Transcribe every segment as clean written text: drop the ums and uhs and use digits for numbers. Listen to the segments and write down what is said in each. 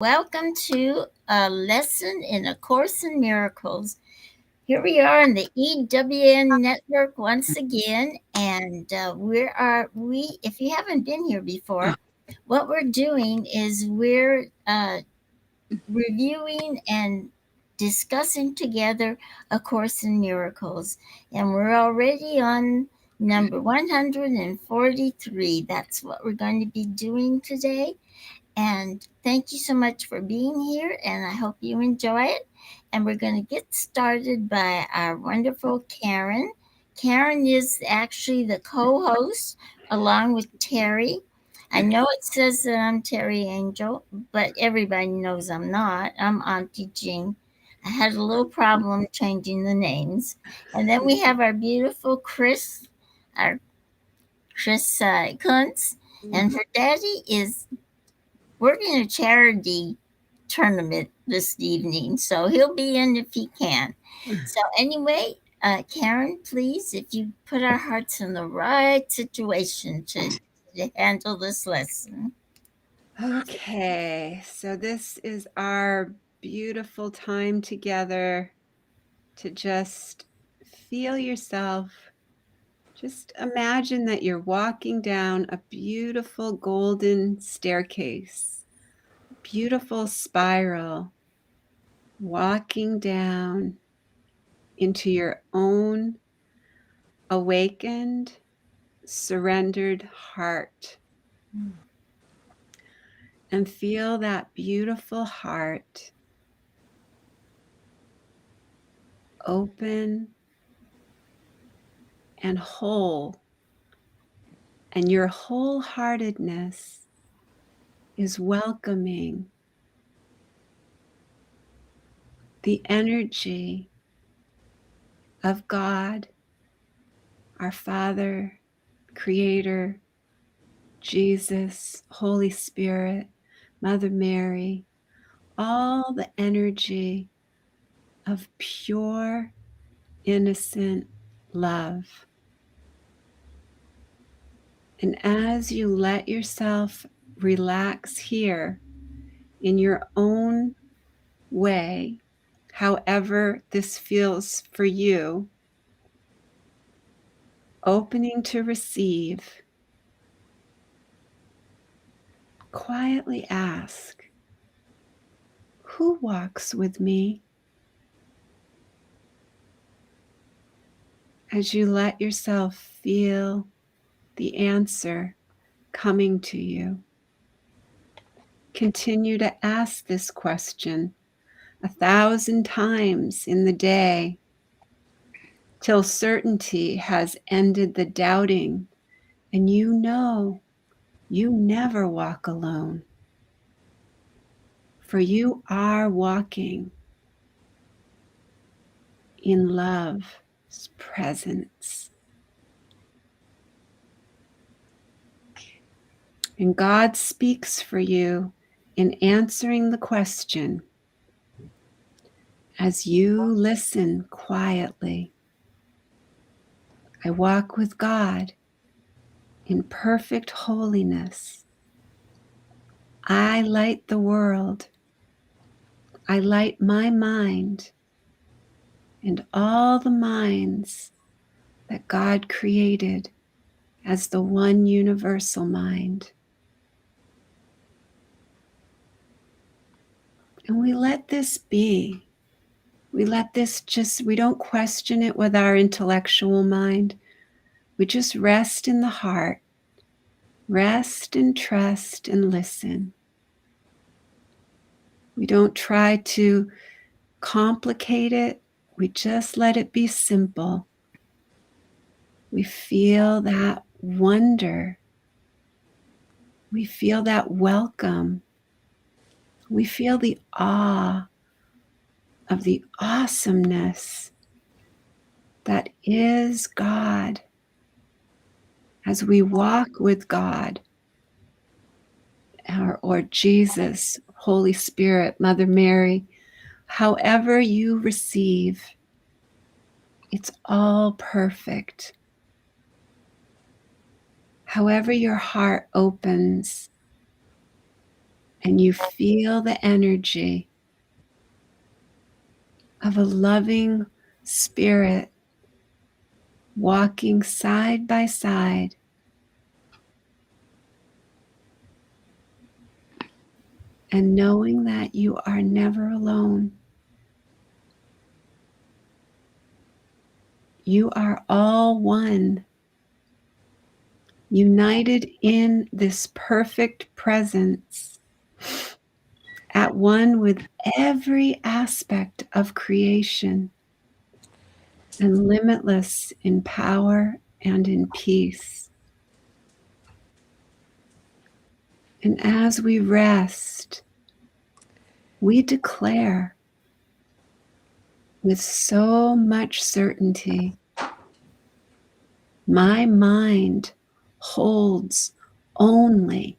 Welcome to a lesson in A Course in Miracles. Here we are on the EWN network once again, and if you haven't been here before, what we're doing is we're reviewing and discussing together A Course in Miracles, and we're already on number 143. That's what we're going to be doing today. And thank you so much for being here, and I hope you enjoy it. And we're going to get started by our wonderful Karen. Karen is actually the co host along with Teri. I know it says that I'm Teri Angel, but everybody knows I'm not. I'm Auntie Jean. I had a little problem changing the names. And then we have our beautiful our Chris Kuntz. And her daddy is working a charity tournament this evening, so he'll be in if he can. So anyway, Karen, please, if you put our hearts in the right situation to handle this lesson. Okay, so this is our beautiful time together to just feel yourself. Just imagine that you're walking down a beautiful golden staircase, beautiful spiral, walking down into your own awakened, surrendered heart. And feel that beautiful heart open and whole. And your wholeheartedness is welcoming the energy of God, our Father, Creator, Jesus, Holy Spirit, Mother Mary, all the energy of pure, innocent love. And as you let yourself relax here in your own way, however this feels for you, opening to receive, quietly ask, who walks with me? As you let yourself feel the answer coming to you, continue to ask this question 1,000 times in the day till certainty has ended the doubting, and you know you never walk alone, for you are walking in love's presence. And God speaks for you in answering the question as you listen quietly. I walk with God in perfect holiness. I light the world. I light my mind and all the minds that God created as the one universal mind. And we let this be. We let this we don't question it with our intellectual mind. We just rest in the heart, rest and trust and listen. We don't try to complicate it. We just let it be simple. We feel that wonder. We feel that welcome. We feel the awe of the awesomeness that is God as we walk with God, or Jesus, Holy Spirit, Mother Mary, however you receive, it's all perfect. However your heart opens and you feel the energy of a loving spirit walking side by side, and knowing that you are never alone. You are all one, united in this perfect presence, at one with every aspect of creation, and limitless in power and in peace. And as we rest, we declare with so much certainty, my mind holds only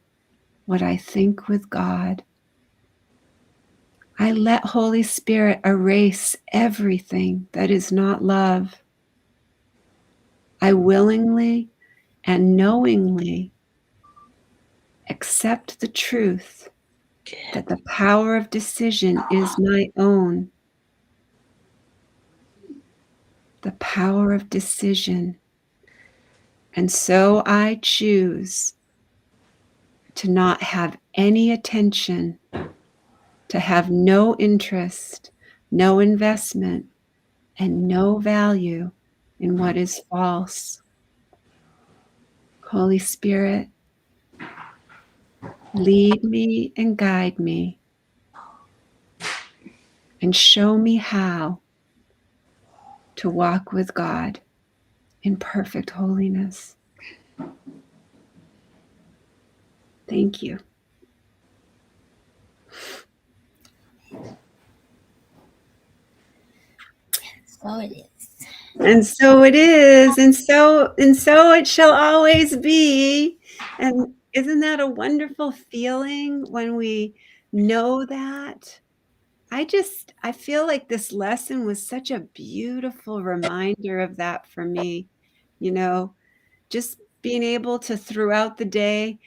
what I think with God. I let Holy Spirit erase everything that is not love. I willingly and knowingly accept the truth that the power of decision is my own. The power of decision. And so I choose to not have any attention, to have no interest, no investment, and no value in what is false. Holy Spirit, lead me and guide me, and show me how to walk with God in perfect holiness. Thank you. So it is. And so it is, and so it shall always be. And isn't that a wonderful feeling when we know that? I feel like this lesson was such a beautiful reminder of that for me. You know, just being able to, throughout the day,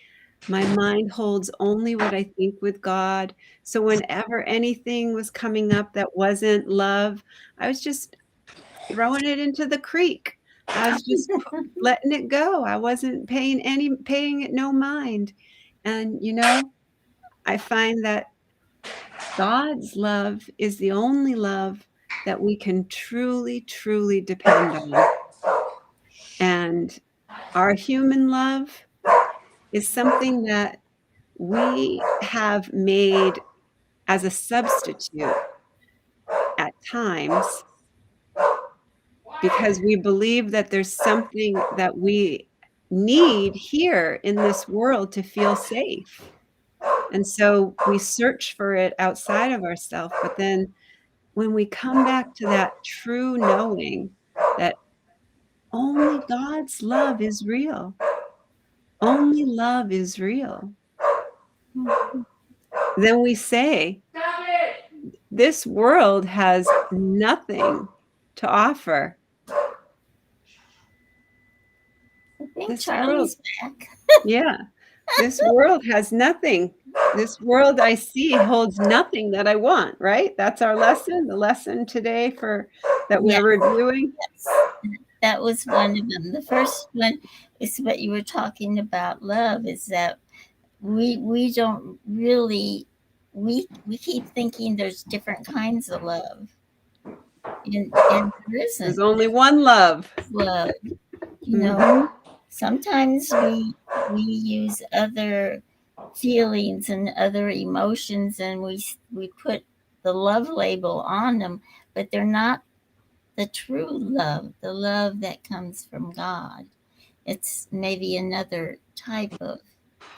my mind holds only what I think with God. So whenever anything was coming up that wasn't love, I was just throwing it into the creek. I was just letting it go. I wasn't paying it no mind. And, I find that God's love is the only love that we can truly, truly depend on. And our human love is something that we have made as a substitute at times, because we believe that there's something that we need here in this world to feel safe. And so we search for it outside of ourselves. But then when we come back to that true knowing that only God's love is real, only love is real, then we say, this world has nothing to offer. I think This world, Charlie's back. yeah, this world has nothing. This world I see holds nothing that I want, right? That's our lesson, the lesson today that Yeah, we're reviewing. yes. That was one of them. The first one is what you were talking about love, is that we don't really we keep thinking there's different kinds of love. And there There's isn't. only one love. Love. You know, Mhm. sometimes we use other feelings and other emotions, and we put the love label on them, but they're not the true love, the love that comes from God. It's maybe another type of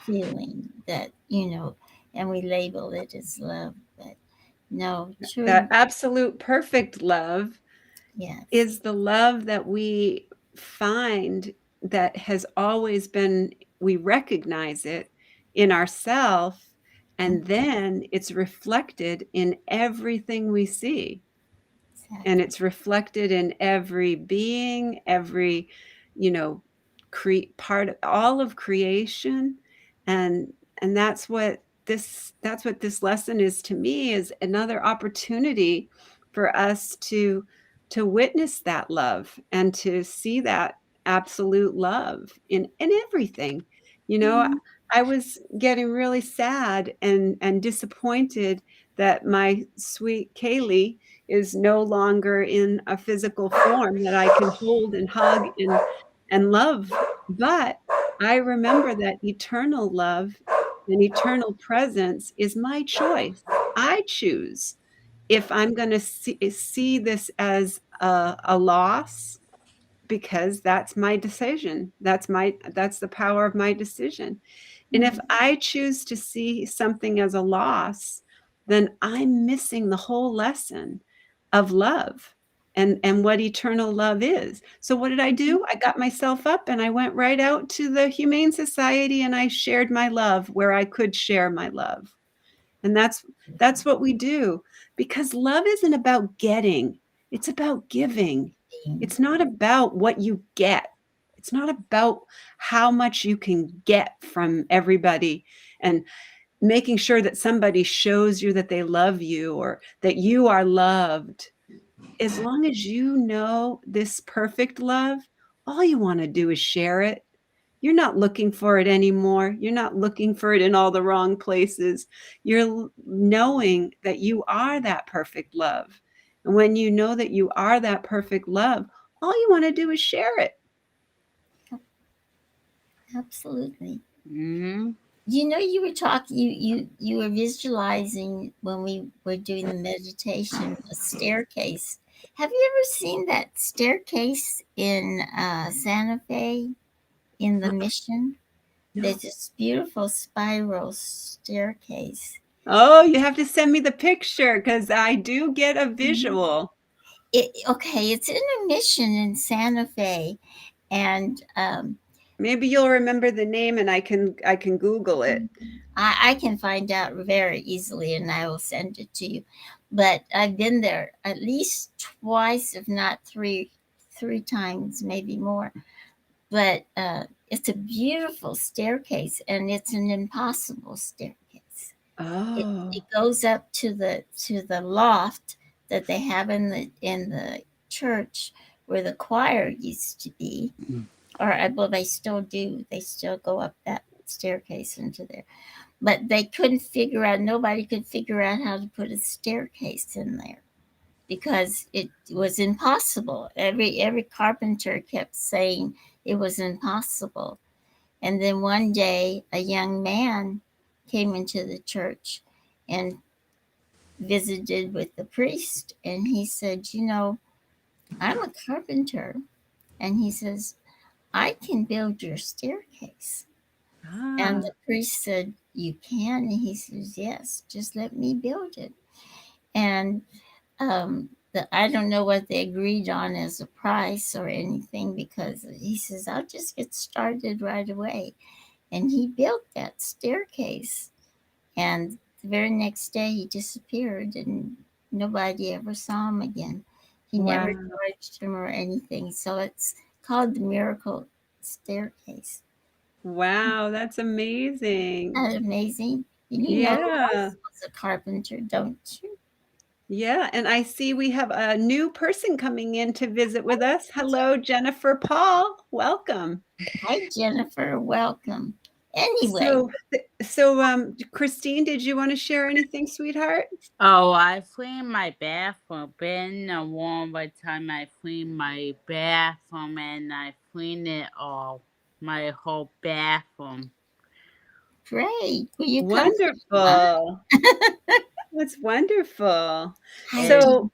feeling that, and we label it as love, but no, That true. absolute perfect love Yes, is the love that we find, that has always been, we recognize it in ourself, and then it's reflected in everything we see. And exactly. it's reflected in every being, every, you know, part, all of creation. And that's what that's what this lesson is to me, is another opportunity for us to witness that love and to see that absolute love in everything. You know, Mhm. I was getting really sad and disappointed that my sweet Kaylee is no longer in a physical form that I can hold and hug and love. But I remember that eternal love and eternal presence is my choice. I choose if I'm going to see this as a loss, because that's my decision. That's the power of my decision. And if Mhm. I choose to see something as a loss, then I'm missing the whole lesson of love and what eternal love is. So what did I do? I got myself up and I went right out to the Humane Society and I shared my love where I could share my love. And that's what we do, because love isn't about getting, it's about giving. It's not about what you get. It's not about how much you can get from everybody and making sure that somebody shows you that they love you or that you are loved. As long as you know this perfect love, all you want to do is share it. You're not looking for it anymore. You're not looking for it in all the wrong places. You're knowing that you are that perfect love. And when you know that you are that perfect love, all you want to do is share it. Absolutely. Mm-hmm. You know, you were talking, you were visualizing when we were doing the meditation, a staircase. Have you ever seen that staircase in Santa Fe in the Mission? No. There's this beautiful spiral staircase. Oh, you have to send me the picture because I do get a Mhm. visual. Okay, it's in a Mission in Santa Fe, and Maybe you'll remember the name and I can Google it. I can find out very easily and I will send it to you. But I've been there at least twice, if not three times, maybe more. But it's a beautiful staircase and it's an impossible staircase. Oh. It goes up to the loft that they have in the church where the choir used to be, or I believe they still do. They still go up that staircase into there, but they couldn't figure out, nobody could figure out how to put a staircase in there because it was impossible. Every carpenter kept saying it was impossible. And then one day a young man came into the church and visited with the priest, and he said, you know, I'm a carpenter. And he says, I can build your staircase. And Ah. the priest said, you can? And he says, yes, just let me build it. And I don't know what they agreed on as a price or anything, because he says, I'll just get started right away. And he built that staircase. And the very next day he disappeared and nobody ever saw him again. He never Wow. charged him or anything. So it's called the Miracle Staircase. Wow, that's amazing. Isn't that amazing? And you know who else Yeah. was a carpenter, don't you? Yeah, and I see we have a new person coming in to visit with us. Hello, Jennifer Paul. Welcome. Hi, Jennifer. Welcome. Anyway, So, Christine, did you want to share anything, sweetheart? Oh, I clean my bathroom. Been a long by time I clean my bathroom and I clean it all. My whole bathroom. great. Will you come say hi? Wonderful. That's wonderful. Hi, It, So,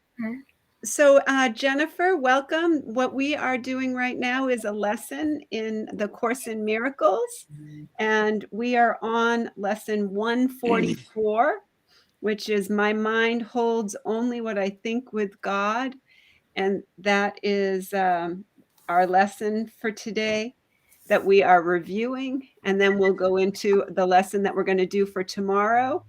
Jennifer. Jennifer, welcome. What we are doing right now is a lesson in the Course in Miracles, and we are on lesson 144, which is My Mind Holds Only What I Think with God. And that is our lesson for today that we are reviewing. And then we'll go into the lesson that we're going to do for tomorrow.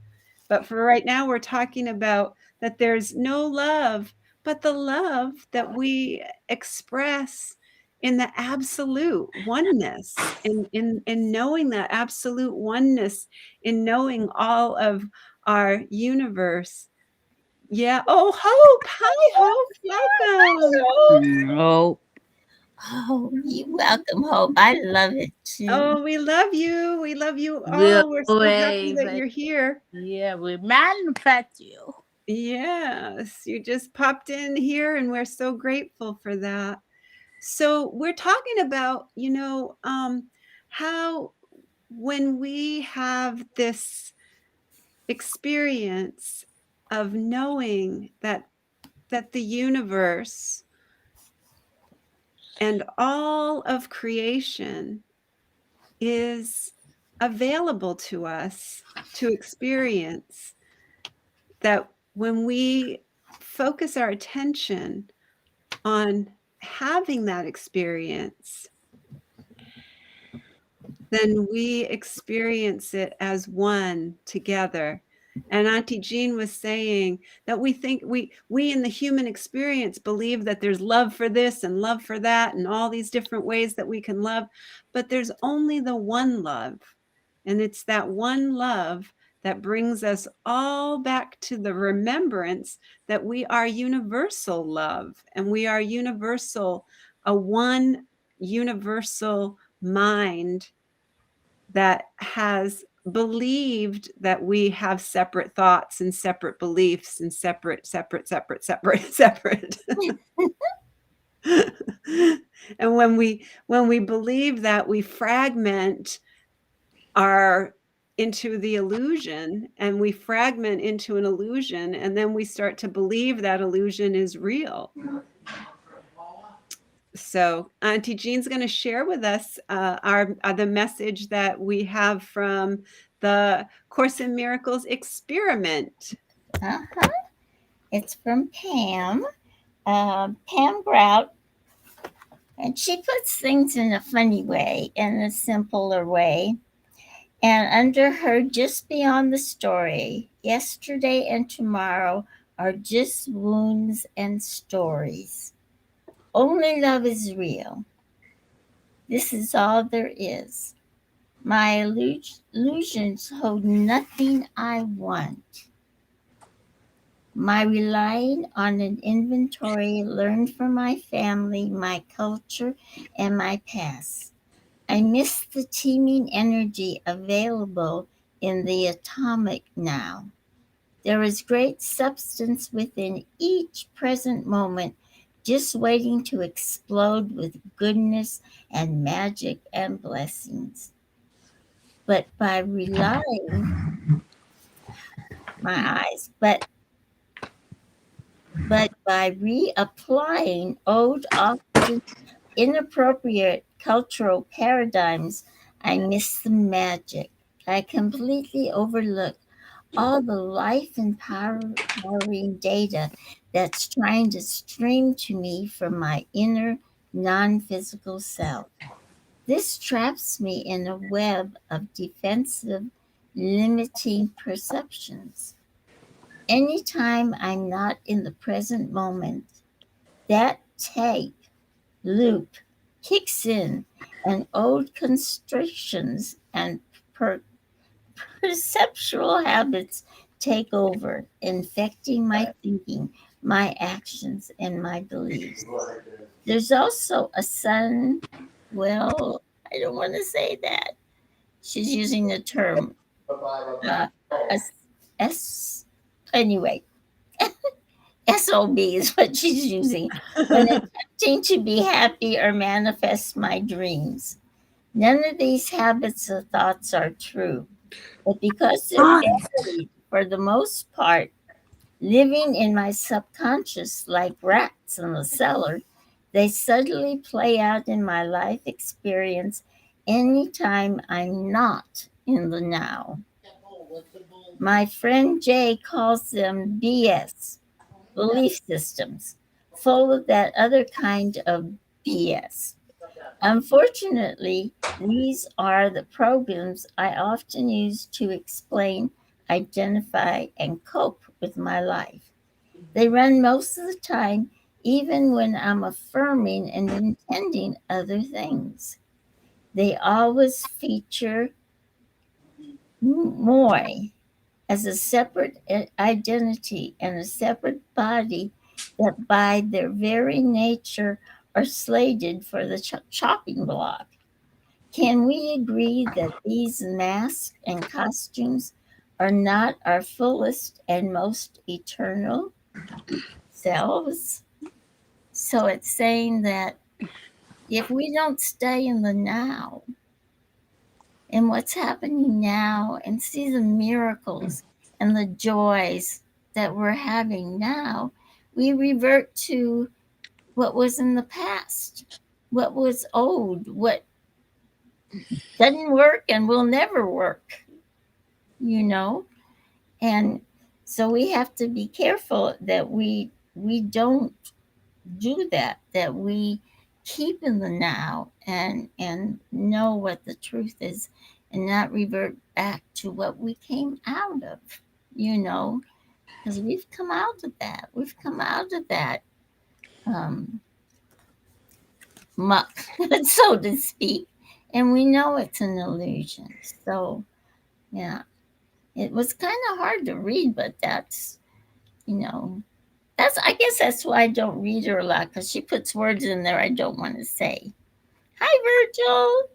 But for right now, we're talking about that there's no love, but the love that we express in the absolute oneness, in knowing that absolute oneness, in knowing all of our universe. Yeah. Oh, Hope. Hi, Hope. Welcome. Hello. No. Oh, you welcome, Hope. I love it too. Oh, we love you. We love you We'll all. We're so happy wave that it. you're here. Yeah, we manifest you. Yes, you just popped in here, and we're so grateful for that. So we're talking about, how when we have this experience of knowing that the universe and all of creation is available to us to experience, that when we focus our attention on having that experience, then we experience it as one together. And Auntie Jean was saying that we think we in the human experience believe that there's love for this and love for that and all these different ways that we can love, but there's only the one love. And it's that one love that brings us all back to the remembrance that we are universal love, and we are universal, a one universal mind that has believed that we have separate thoughts and separate beliefs and separate. And when we believe that, we fragment our into the illusion, and we fragment into an illusion, and then we start to believe that illusion is real. So Auntie Jean's going to share with us the message that we have from the Course in Miracles experiment. Uh-huh. It's from Pam. Pam Grout. And she puts things in a funny way, in a simpler way. And under her, just beyond the story, yesterday and tomorrow are just wounds and stories. Only love is real. This is all there is. My illusions hold nothing I want. My relying on an inventory learned from my family, my culture, and my past. I miss the teeming energy available in the atomic now. There is great substance within each present moment, just waiting to explode with goodness and magic and blessings. But by relying my eyes, but by reapplying old, often inappropriate cultural paradigms, I miss the magic. I completely overlook all the life empowering data that's trying to stream to me from my inner non physical self. This traps me in a web of defensive, limiting perceptions. Anytime I'm not in the present moment, that tape loop kicks in, and old constrictions and per- perceptual habits take over, infecting my thinking, my actions, and my beliefs. There's also a sun, well, I don't want to say that. She's using the term uh, S, S, anyway, SOB is what she's using when attempting to be happy or manifest my dreams. None of these habits or thoughts are true, but because they're buried for the most part, living in my subconscious like rats in a cellar, they subtly play out in my life experience anytime I'm not in the now. My friend Jay calls them BS, belief systems, full of that other kind of BS. Unfortunately, these are the programs I often use to explain, identify, and cope with my life. They run most of the time even when I'm affirming and intending other things. They always feature moi as a separate identity and a separate body that, by their very nature, are slated for the chopping block. Can we agree that these masks and costumes are not our fullest and most eternal selves? So it's saying that if we don't stay in the now and what's happening now and see the miracles and the joys that we're having now, we revert to what was in the past, what was old, what doesn't work and will never work, you know? And so we have to be careful that we don't do that, that we keep in the now and know what the truth is and not revert back to what we came out of, you know, because we've come out of that. We've come out of that um, muck, so to speak, and we know it's an illusion. So, yeah, it was kind of hard to read, but that's, you know, that's, I guess that's why I don't read her a lot, because she puts words in there I don't want to say. Hi, Virgil.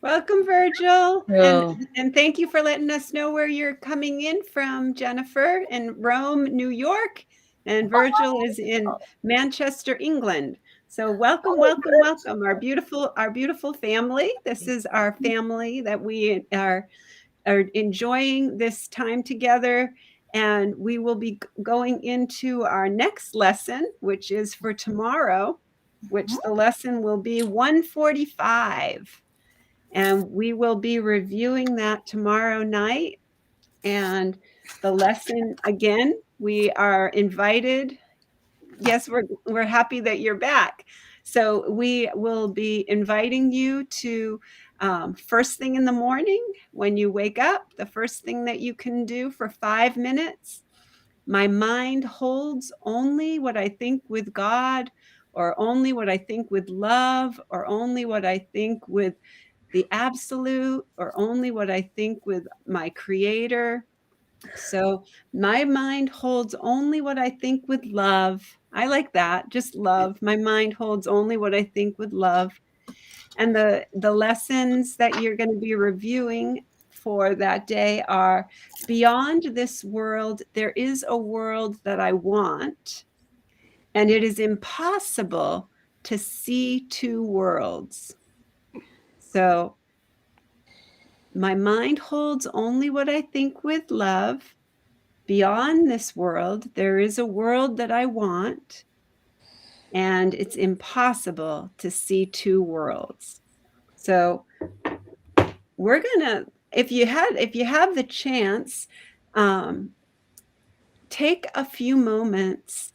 Welcome, Virgil. So, And thank you for letting us know where you're coming in from, Jennifer, in Rome, New York. And Virgil is in Manchester, England. So welcome, Oh, welcome, welcome, our beautiful family. This is our family that we are enjoying this time together. And we will be going into our next lesson, which is for tomorrow, which the lesson will be 145. And we will be reviewing that tomorrow night. And the lesson, again, we are invited. Yes, we're happy that you're back. So we will be inviting you to first thing in the morning when you wake up, the first thing that you can do for 5 minutes. My mind holds only what I think with God, or only what I think with love, or only what I think with the absolute, or only what I think with my creator. So my mind holds only what I think with love. I like that, just love. My mind holds only what I think with love. And the lessons that you're going to be reviewing for that day are: beyond this world, there is a world that I want, and it is impossible to see two worlds. So my mind holds only what I think with love. Beyond this world, there is a world that I want, and it's impossible to see two worlds. So we're gonna, if you have the chance, um, take a few moments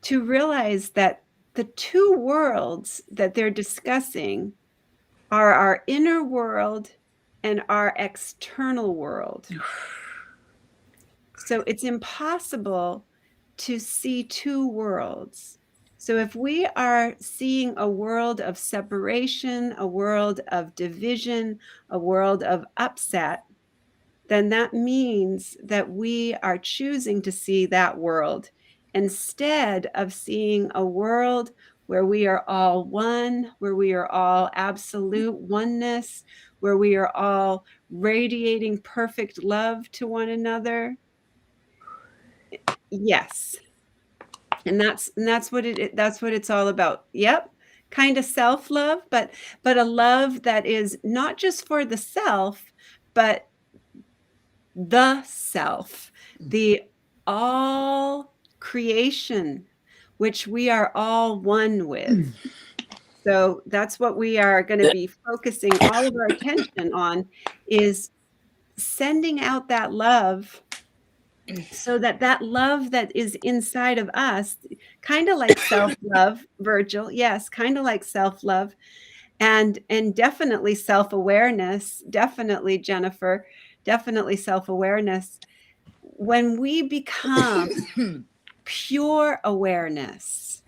to realize that the two worlds that they're discussing are our inner world and our external world. So it's impossible to see two worlds. So if we are seeing a world of separation, a world of division, a world of upset, then that means that we are choosing to see that world instead of seeing a world where we are all one, where we are all absolute oneness, where we are all radiating perfect love to one another. Yes. And that's what it's all about. Yep. Kind of self-love, but a love that is not just for the self, but the self, the all creation, which we are all one with. So that's what we are going to be focusing all of our attention on, is sending out that love, so that that love that is inside of us, kind of like self-love, Virgil, yes, kind of like self-love, and definitely self-awareness, definitely, Jennifer, definitely self-awareness. When we become pure awareness,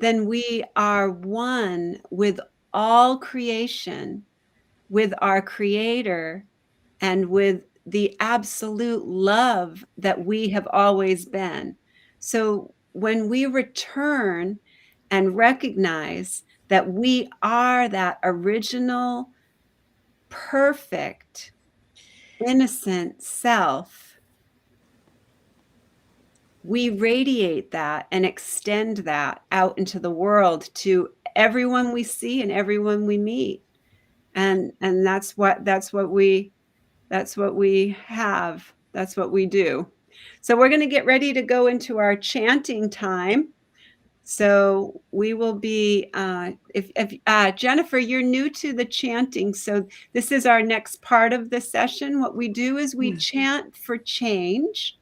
then we are one with all creation, with our Creator, and with the absolute love that we have always been. So when we return and recognize that we are that original, perfect, innocent self, we radiate that and extend that out into the world to everyone we see and everyone we meet. And that's what we have. That's what we do. So we're going to get ready to go into our chanting time. So we will be, if Jennifer, you're new to the chanting. So this is our next part of the session. What we do is we chant for change,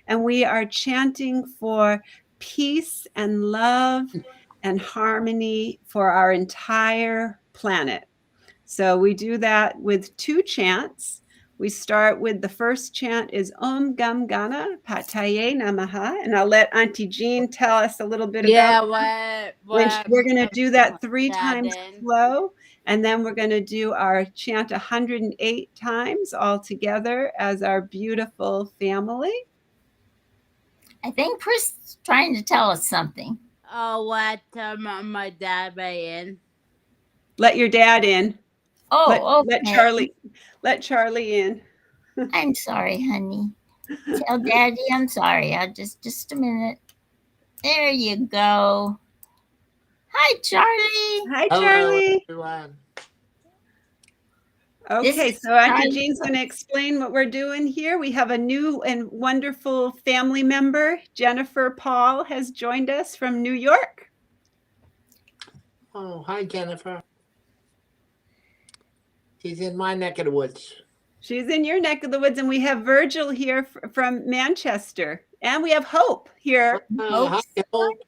and we are chanting for peace and love and harmony for our entire planet. So we do that with 2 chants. We start with the first chant is Om Gam Gana Pataye Namaha. And I'll let Auntie Jean tell us a little bit about when we're going to do that 3 times slow. And then we're going to do our chant 108 times all together as our beautiful family. I think Chris is trying to tell us something. Oh, what my dad in? Let your dad in. Oh, Let okay. Charlie in. I'm sorry, honey. Tell Daddy I'm sorry. I'll just a minute. There you go. Hi, Charlie. Hi, Hello, Charlie. everyone. Okay, so Auntie Jean's going to explain what we're doing here. We have a new and wonderful family member. Jennifer Paul has joined us from New York. Oh, hi, Jennifer. She's in my neck of the woods. She's in your neck of the woods, and we have Virgil here from Manchester. And we have Hope here. Hi, Hope.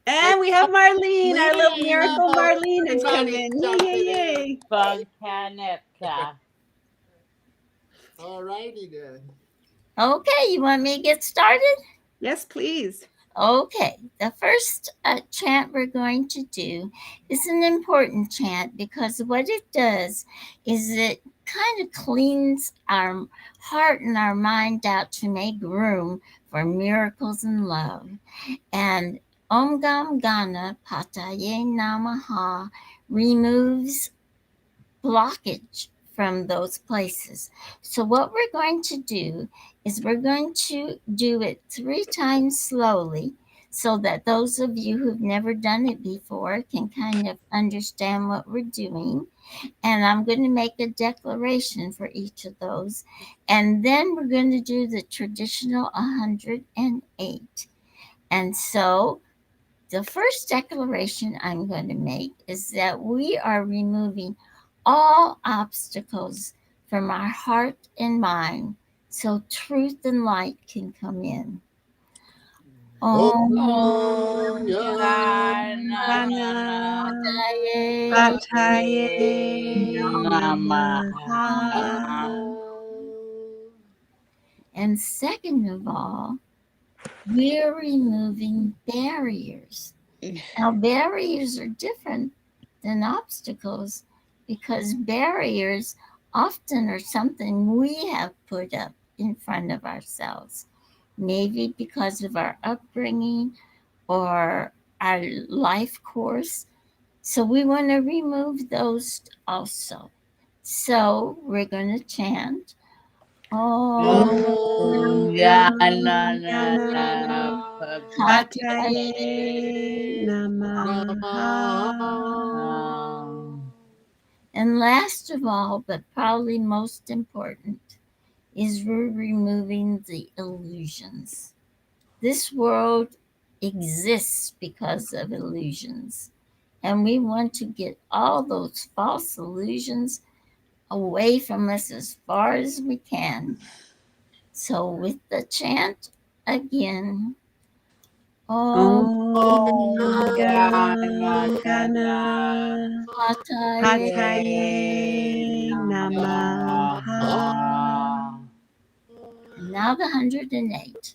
And we have Marlene, our little miracle Hello, Marlene has come everybody. in. Yay. From Canada. All righty then. Okay, you want me to get started? Yes, please. Okay, the first chant we're going to do is an important chant because what it does is it kind of cleans our heart and our mind out to make room for miracles and love. And Om Gam Gana Pataye Namaha removes blockage from those places. So what we're going to do is we're going to do it 3 times slowly so that those of you who've never done it before can kind of understand what we're doing. And I'm going to make a declaration for each of those. And then we're going to do the traditional 108. And so the first declaration I'm going to make is that we are removing all obstacles from our heart and mind so truth and light can come in. Om And second of all, we're removing barriers. Now, barriers are different than obstacles because barriers often are something we have put up in front of ourselves, maybe because of our upbringing or our life course. So we want to remove those also. So we're going to chant Om Pataye Namaha. And last of all, but probably most important, is we're removing the illusions. This world exists because of illusions. And we want to get all those false illusions away from us as far as we can. So with the chant again, Om Gana Pataye Namaha. And now the 108.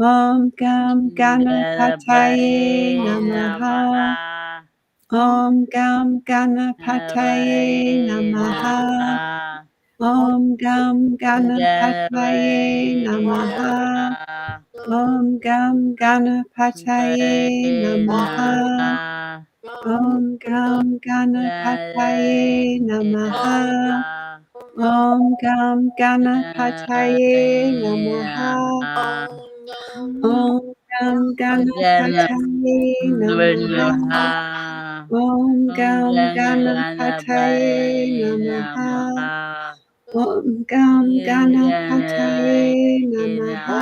Om Gam Ganapataye Namaha. Om Gam Ganapataye Namaha. Om Gam Ganapataye Namaha. Om Gam Ganapataye Namaha. Om Gam Ganapataye Namaha. Om Gam Ganapataye Namaha. Om Gam Ganapataye Namaha. Om Gam Ganapataye Namaha. Om Gam Ganapataye Namaha.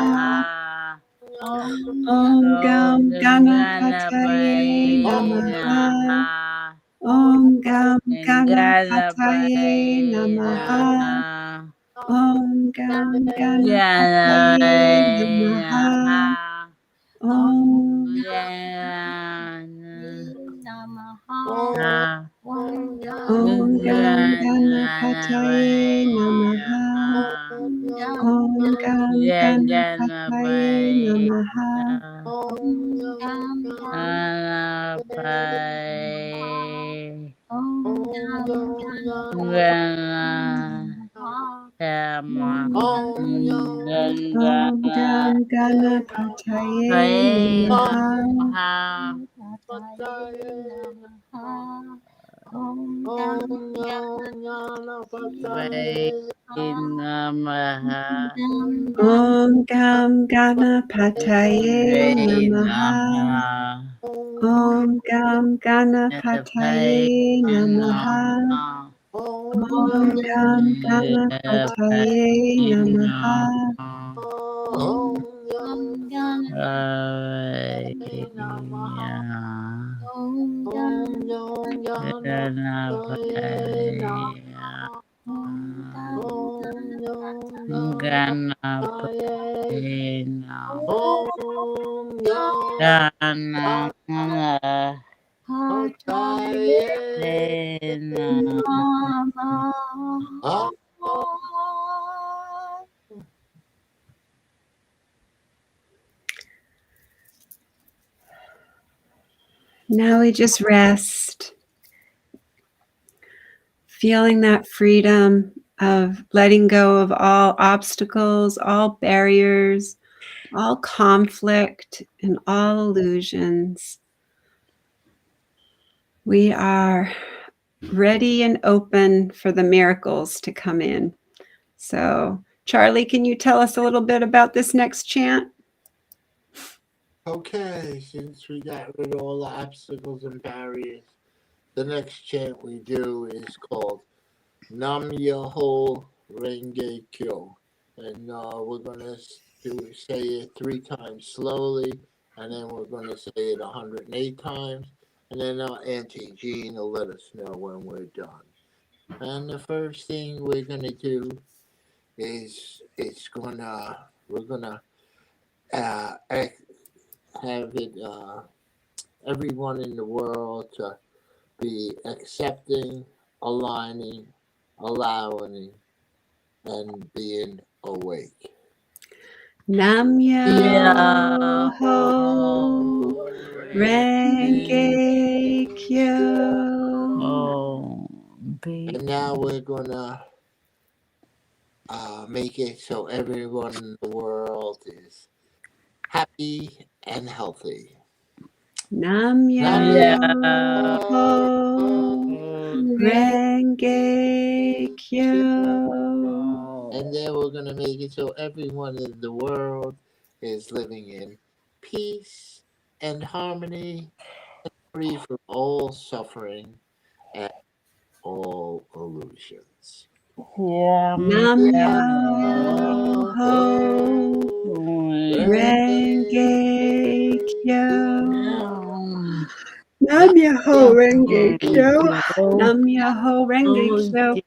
Om Gam Ganapataye Namaha. Om Gam Ganapataye Namaha. Om Gam Ganapataye Namaha. Om Namaha. Om Om Gam Ganapataye Namaha. Om Gam Ganapataye Namaha. Om Gam Ganapataye Namaha. Om Gam Ganapataye Namaha. Om Gam Ganapataye Namaha. Om Gam Ganapataye Namaha. Now we just rest, feeling that freedom of letting go of all obstacles, all barriers, all conflict, and all illusions. We are ready and open for the miracles to come in. So, Charlie, can you tell us a little bit about this next chant? Okay, since we got rid of all the obstacles and barriers, the next chant we do is called Nam Myoho Renge Kyo. And we're going to say it 3 times slowly, and then we're going to say it 108 times, and then Auntie Jean will let us know when we're done. And the first thing we're going to do is we're going to have it, everyone in the world to be accepting, aligning, allowing, and being awake. Nam Myoho Renge Kyo. And now we're gonna make it so everyone in the world is happy and healthy. Nam Myoho Renge Kyo. And then we're gonna make it so everyone in the world is living in peace and harmony, free from all suffering and all illusions. Nam Myoho Renge Kyo. Nam Myoho Renge Kyo. Nam Myoho Renge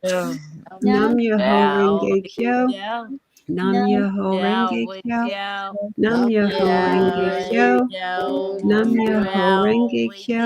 Kyo. Nam Myoho Renge Kyo. Nam Myoho Renge Kyo. Nam Myoho Renge Kyo. Nam Myoho Renge Kyo.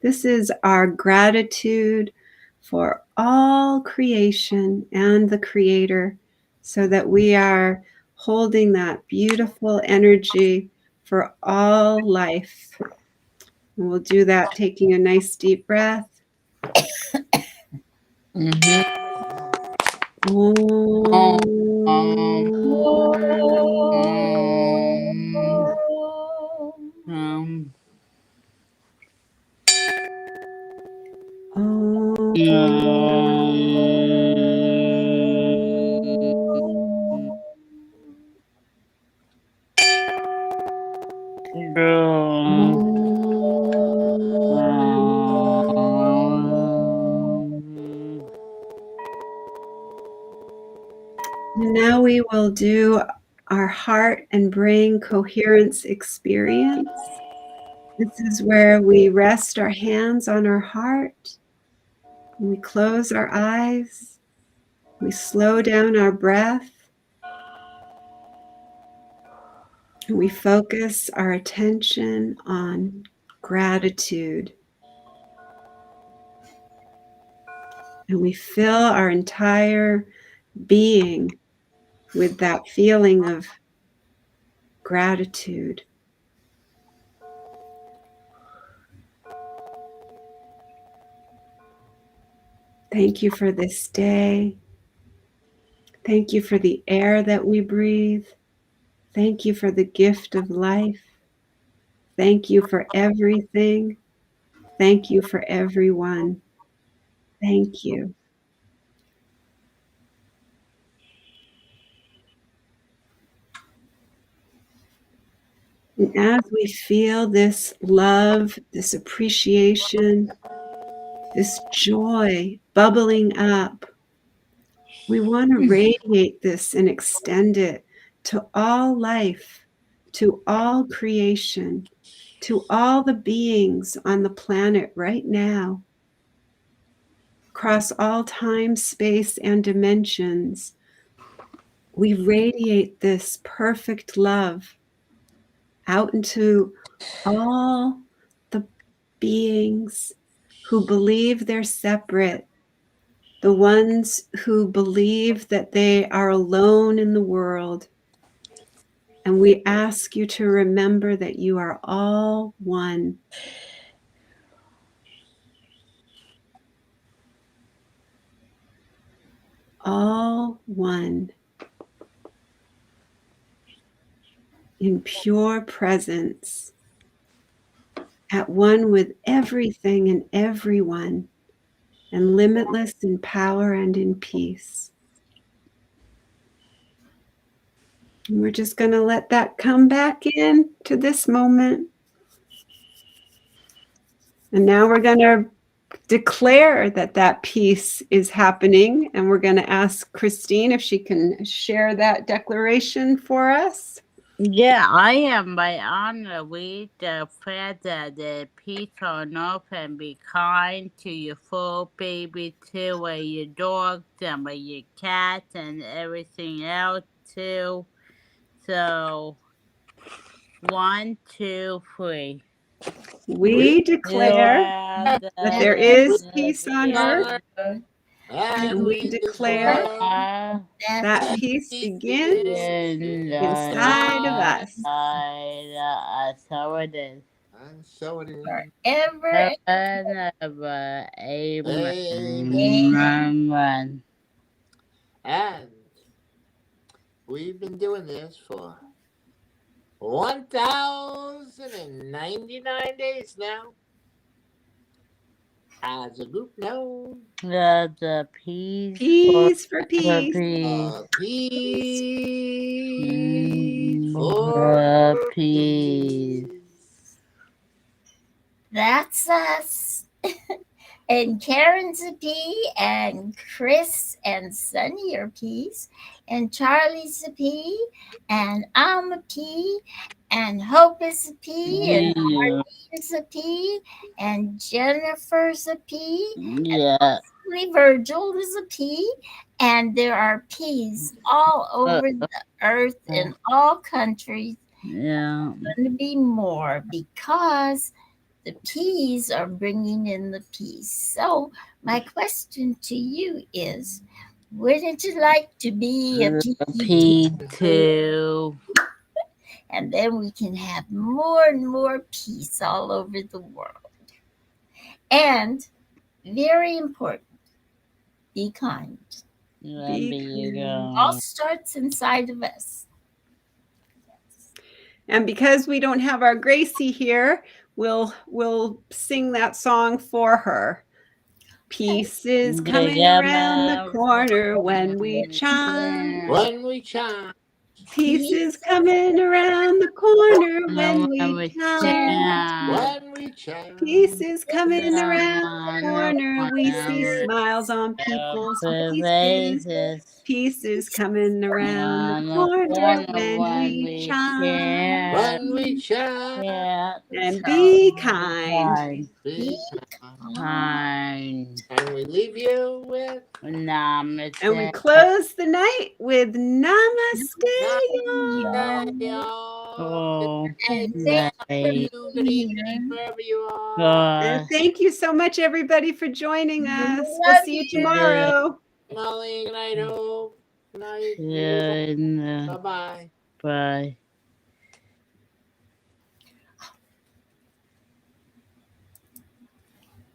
This is our gratitude for all creation and the Creator, so that we are holding that beautiful energy for all life. And we'll do that taking a nice deep breath. Mm-hmm. Om. Um, um, Now we will do our heart and brain coherence experience. This is where we rest our hands on our heart, and we close our eyes, we slow down our breath, and we focus our attention on gratitude. And we fill our entire being with that feeling of gratitude. Thank you for this day. Thank you for the air that we breathe. Thank you for the gift of life. Thank you for everything. Thank you for everyone. Thank you. And as we feel this love, this appreciation, this joy bubbling up, we want to radiate this and extend it to all life, to all creation, to all the beings on the planet right now, across all time, space, and dimensions. We radiate this perfect love out into all the beings who believe they're separate, the ones who believe that they are alone in the world. And we ask you to remember that you are all one. All one in pure presence, at one with everything and everyone, and limitless in power and in peace. And we're just going to let that come back in to this moment. And now we're going to declare that that peace is happening. And we're going to ask Christine if she can share that declaration for us. yeah, I am by honor. We declare that the peace on earth and be kind to your full baby too, and your dogs and your cats and everything else too. So 1, 2, 3. We You declare are that there the is peace on earth, And and we we declare declare that That peace peace begins in inside of inside, us. so it is. and so it is. forever And ever. Amen. Amen. and Amen. And we've been doing this for 1,099 days now as a group known. The peace for Peace for the peace. peace. Peace for The peace. peace. that's us. And Karen's a P, and Chris and Sunny are P's, and Charlie's a P, and I'm a P, and Hope is a P, and Yeah. is a P, and Jennifer's a P, Yeah. Virgil is a P, and there are P's all over the earth in all countries. Yeah. Going to be more because The P's are bringing in the peace. So, my question to you is, wouldn't you like to be a P? P2. And then we can have more and more peace all over the world. And very important, be kind. All starts inside of us. And because we don't have our Gracie here, we'll sing that song for her. Peace is coming around the corner when we chant. When we chant. Peace is coming around the corner when we chant. When we chant. Peace is coming around the corner. We see smiles on people's faces. Peace is coming around the corner when we chant. When we chant. And be kind. Be Kind. And we leave you with Namaste. And we close the night with Namaste. Oh, And night. good evening, wherever you are. And thank you so much, everybody, for joining us. We'll Love see you you. tomorrow. Molly, good night, Hope. Good night. Good. Bye-bye. Bye.